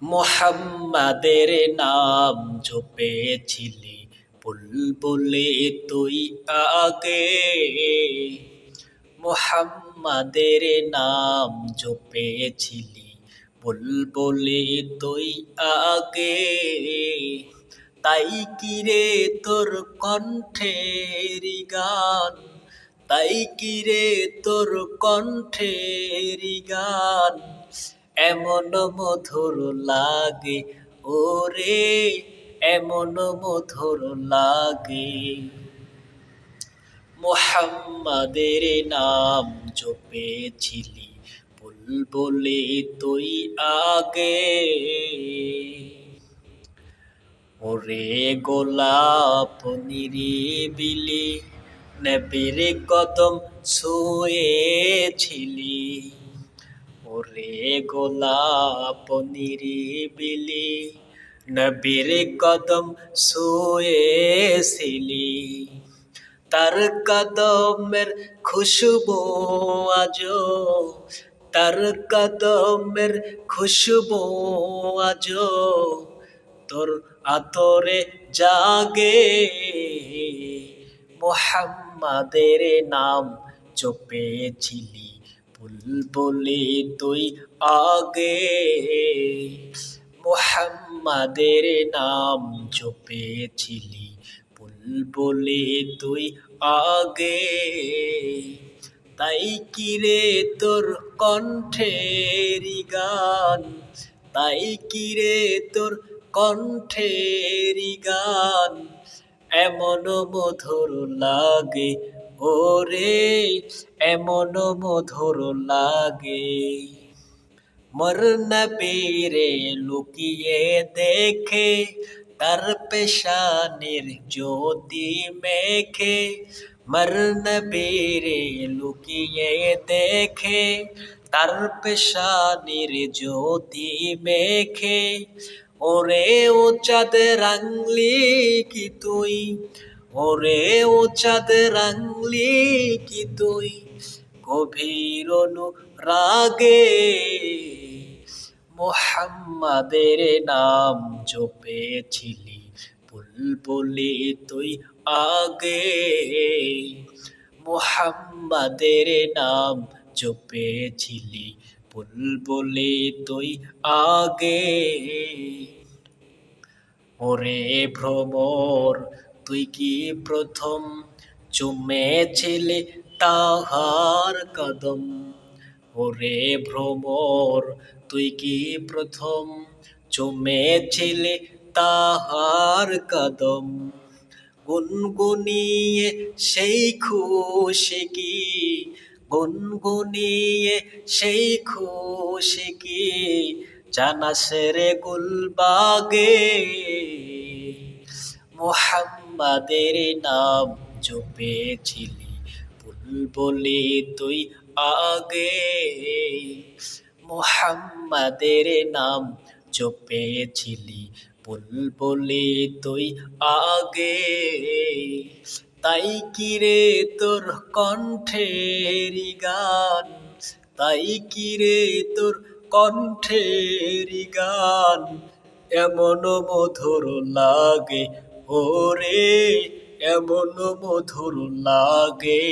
মুহাম্মাদের নাম জপেছিলি বুলবুলে তুই আগে। মুহাম্মাদের নাম জপেছিলি বুলবুলে তুই আগে। তাই কিরে তোর কণ্ঠের গান, তাই কিরে তোর কণ্ঠের গান এমন মধুর লাগে ওরে, এমন মধুর লাগে। মুহাম্মাদের নাম জপেছিলি বুলবুলে তুই আগে। ওরে গোলাপ নিরিবিলি নবীর কদম ছুঁয়েছিলি। ওরে গোলাপ নিরিবিলি নবীর কদম ছুঁয়েছিলি। তার কদমের খুশবু আজো, তার কদমের খুশবু আজো তোর আতরে জাগে। মুহাম্মাদের নাম জপেছিলি বুলবুলে তুই আগে। মুহাম্মাদের নাম জপেছিলি বুলবুলে তুই আগে। তাই কিরে তোর কণ্ঠের গান, তাই কিরে তোর কণ্ঠের গান এমন মধুর লাগে ওরে, এমন মধুর লাগে। মোর নবীরে লুকিয়ে দেখে তার পেশানির জ্যোতি মেখে। মোর নবীরে লুকিয়ে দেখে তার পেশানির জ্যোতি মেখে। ওরে ও চাঁদ রাঙলি কি তুই, ওরে ও চাঁদ রাঙলি কি তুই গভীর অনুরাগে। মুহাম্মাদের নাম জপেছিলি বুলবুলে তুই আগে। মুহাম্মাদের নাম জপেছিলি বুলবুলে তুই আগে। ওরে ভ্রমর তুই কি প্রথম চুমেছিলি তাহার কদম। ওরে ভ্রমর তুই কি প্রথম চুমেছিলি তাহার কদম। গুনগুনিয়ে সেই খুশি কি, গুনগুনিয়ে সেই খুশি কি জানাস রে গুলবাগে। মুহাম্মাদের নাম জপেছিলি বুলবুলে তুই আগে। মুহাম্মাদের নাম জপেছিলি বুলবুলে তুই আগে। তাই কিরে তোর কণ্ঠের গান, তাই কিরে তোর কণ্ঠের গান এমন মধুর লাগে ওরে, এমন মধুর লাগে।